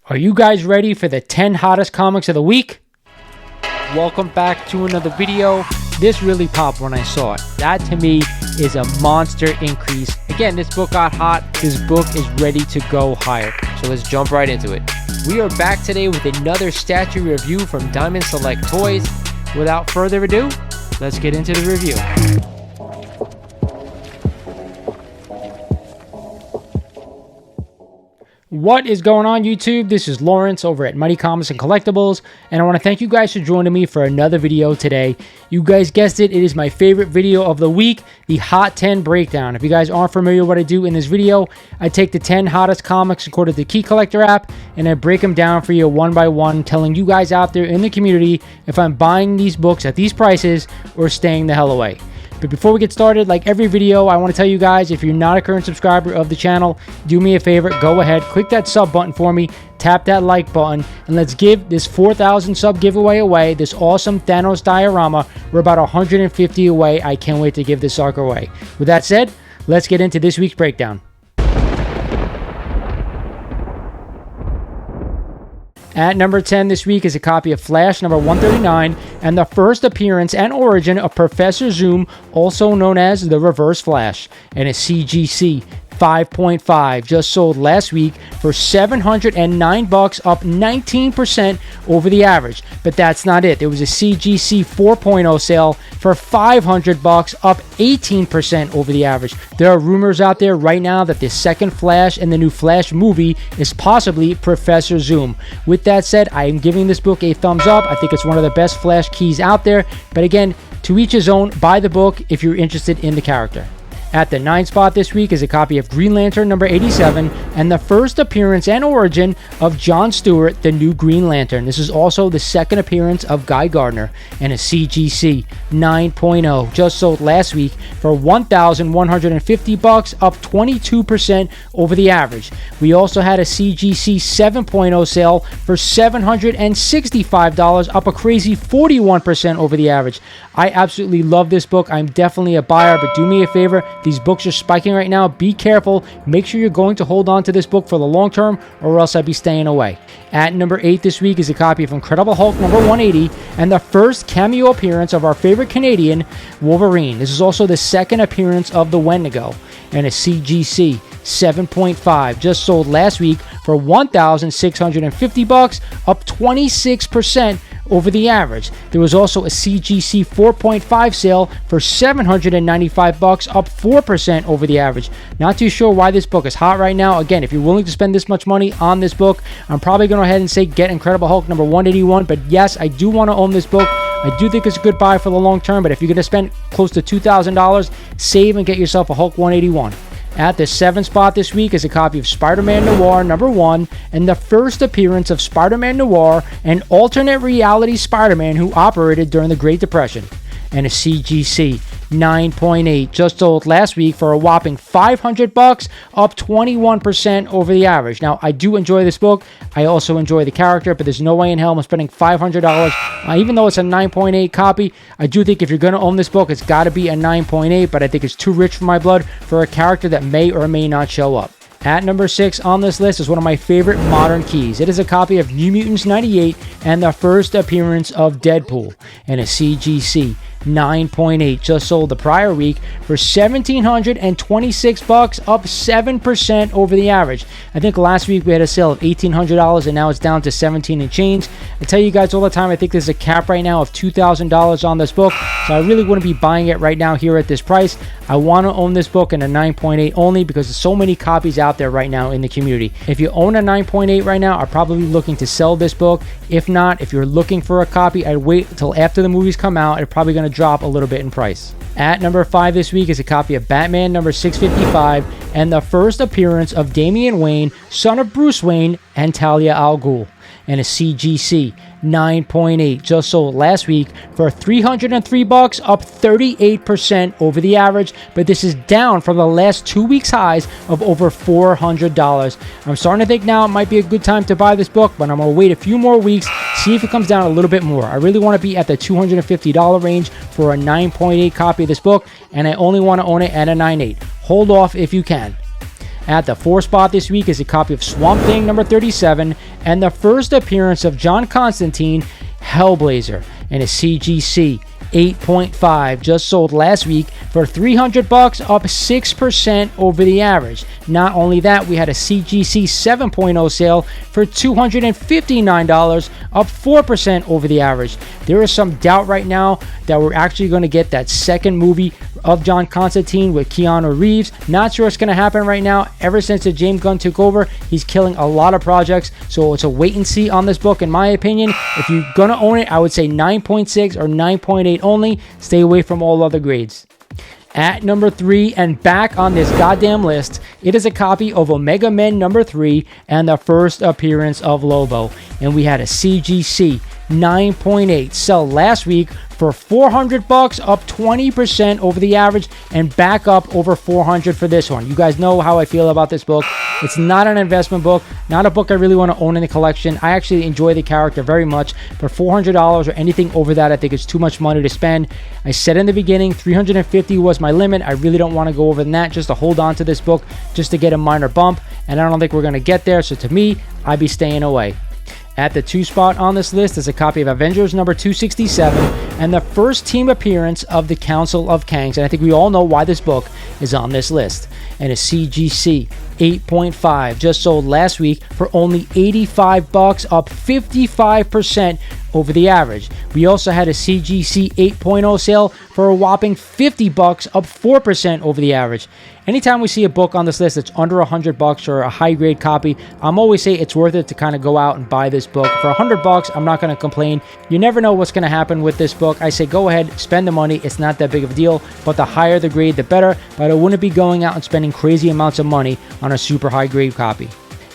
Are you guys ready for the 10 hottest comics of the week? Welcome back to another video. This really popped when I saw it. That to me is a monster increase. Again, this book got hot. This book is ready to go higher. So let's jump right into it. We are back today with another statue review from Diamond Select Toys. Without further ado, let's get into the review. What is going on, YouTube? This is Lawrence over at Mighty Comics and Collectibles, and I want to thank you guys for joining me for another video today. You guys guessed it, it is my favorite video of the week, the Hot 10 Breakdown. If you guys aren't familiar with what I do in this video, I take the 10 hottest comics according to the Key Collector app, and I break them down for you one by one, telling you guys out there in the community if I'm buying these books at these prices or staying the hell away. But before we get started, like every video, I want to tell you guys, if you're not a current subscriber of the channel, do me a favor, go ahead, click that sub button for me, tap that like button, and let's give this 4,000 sub giveaway away, this awesome Thanos diorama. We're about 150 away. I can't wait to give this sucker away. With that said, let's get into this week's breakdown. At number 10 this week is a copy of Flash number 139 and the first appearance and origin of Professor Zoom, also known as the Reverse Flash, and a CGC 5.5 just sold last week for $709, up 19% over the average. But that's not it. There was a CGC 4.0 sale for $500, up 18% over the average. There are rumors out there right now that the second Flash and the new Flash movie is possibly Professor Zoom. With that said, I am giving this book a thumbs up. I think it's one of the best Flash keys out there. But again, to each his own. Buy the book if you're interested in the character. At the 9th spot this week is a copy of Green Lantern number 87 and the first appearance and origin of John Stewart, the new Green Lantern. This is also the second appearance of Guy Gardner, and a CGC 9.0 just sold last week for $1,150, up 22% over the average. We also had a CGC 7.0 sale for $765, up a crazy 41% over the average. I absolutely love this book. I'm definitely a buyer, but do me a favor. These books are spiking right now. Be careful. Make sure you're going to hold on to this book for the long term, or else I'd be staying away. At number 8 this week is a copy of Incredible Hulk number 180 and the first cameo appearance of our favorite Canadian, Wolverine. This is also the second appearance of the Wendigo, and a CGC 7.5 just sold last week for $1,650, up 26% over the average. There was also a CGC 4.5 sale for $795, up 4% over the average. Not too sure why this book is hot right now. Again, if you're willing to spend this much money on this book, I'm probably going to go ahead and say get Incredible Hulk number 181. But yes, I do want to own this book. I do think it's a good buy for the long term, but if you're going to spend close to $2,000, save and get yourself a Hulk 181. At the 7th spot this week is a copy of SpiderMan Noir number 1 and the first appearance of SpiderMan Noir, an alternate reality Spider-Man who operated during the Great Depression, and a CGC 9.8 just sold last week for a whopping $500, up 21% over the average. Now, I do enjoy this book. I also enjoy the character, but there's no way in hell I'm spending $500. Even though it's a 9.8 copy, I do think if you're going to own this book, it's got to be a 9.8, but I think it's too rich for my blood for a character that may or may not show up. At number 6 on this list is one of my favorite modern keys. It is a copy of New Mutants 98 and the first appearance of Deadpool, and a CGC 9.8 just sold the prior week for $1,726, up 7% over the average. I think last week we had a sale of $1,800 and now it's down to $17 and change. I tell you guys all the time, I think there's a cap right now of $2,000 on this book, so I really wouldn't be buying it right now here at this price. I want to own this book in a 9.8 only because there's so many copies out there right now in the community. If you own a 9.8 right now, I'm probably looking to sell this book. If not, if you're looking for a copy, I'd wait until after the movies come out. It's probably going to drop a little bit in price. At number 5 this week is a copy of Batman number 655 and the first appearance of Damian Wayne, son of Bruce Wayne, and Talia al Ghul, and a CGC 9.8 just sold last week for $303, up 38% over the average, but this is down from the last 2 weeks highs of over $400. I'm starting to think now it might be a good time to buy this book, but I'm going to wait a few more weeks, see if it comes down a little bit more. I really want to be at the $250 range for a 9.8 copy of this book, and I only want to own it at a 9.8. Hold off if you can. At the 4th spot this week is a copy of Swamp Thing number 37 and the first appearance of John Constantine, Hellblazer, and a CGC 8.5, just sold last week for $300, up 6% over the average. Not only that, we had a CGC 7.0 sale for $259, up 4% over the average. There is some doubt right now that we're actually going to get that second movie of John Constantine with Keanu Reeves. Not sure what's going to happen right now. Ever since the James Gunn took over, he's killing a lot of projects, so it's a wait and see on this book in my opinion. If you're going to own it, I would say 9.6 or 9.8 only. Stay away from all other grades. At number 3 and back on this goddamn list, it is a copy of Omega Men number 3 and the first appearance of Lobo. And we had a CGC 9.8 sell last week for $400, up 20% over the average, and back up over $400 for this one. You guys know how I feel about this book. It's not an investment book, not a book I really want to own in the collection. I actually enjoy the character very much. For $400 or anything over that, I think it's too much money to spend. I said in the beginning, $350 was my limit. I really don't want to go over than that just to hold on to this book, just to get a minor bump, and I don't think we're going to get there. So to me, I'd be staying away. At the 2 spot on this list is a copy of Avengers number 267 and the first team appearance of the Council of Kangs. And I think we all know why this book is on this list. And a CGC 8.5 just sold last week for only $85, up 55% over the average. We also had a CGC 8.0 sale for a whopping $50, up 4% over the average. Anytime we see a book on this list that's under $100 or a high grade copy, I'm always say it's worth it to kind of go out and buy this book. For $100, I'm not going to complain. You never know what's going to happen with this book. I say go ahead, spend the money. It's not that big of a deal, but the higher the grade, the better. But I wouldn't be going out and spending crazy amounts of money on a super high grade copy.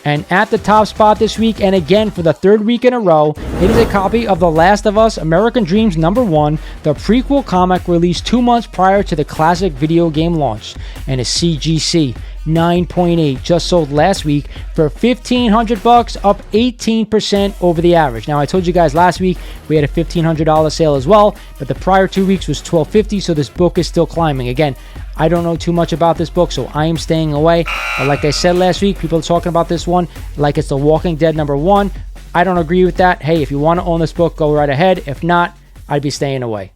And at the top spot this week, and again for the 3rd week in a row, it is a copy of The Last of Us American Dreams number 1, the prequel comic released 2 months prior to the classic video game launch, and a CGC 9.8 just sold last week for $1,500, up 18% over the average. Now I told you guys last week we had a $1,500 sale as well, but the prior 2 weeks was $1,250, so this book is still climbing. Again, I don't know too much about this book, so I am staying away. But like I said last week, people are talking about this one like it's The Walking Dead number 1. I don't agree with that. Hey, if you want to own this book, go right ahead. If not, I'd be staying away.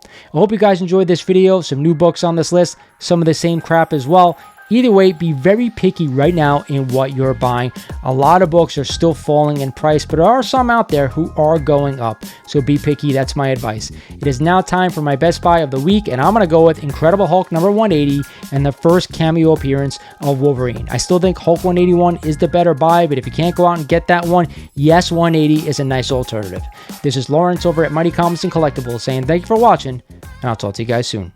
I hope you guys enjoyed this video. Some new books on this list, some of the same crap as well. Either way, be very picky right now in what you're buying. A lot of books are still falling in price, but there are some out there who are going up. So be picky. That's my advice. It is now time for my best buy of the week, and I'm going to go with Incredible Hulk number 180 and the first cameo appearance of Wolverine. I still think Hulk 181 is the better buy, but if you can't go out and get that one, yes, 180 is a nice alternative. This is Lawrence over at Mighty Comics and Collectibles saying thank you for watching, and I'll talk to you guys soon.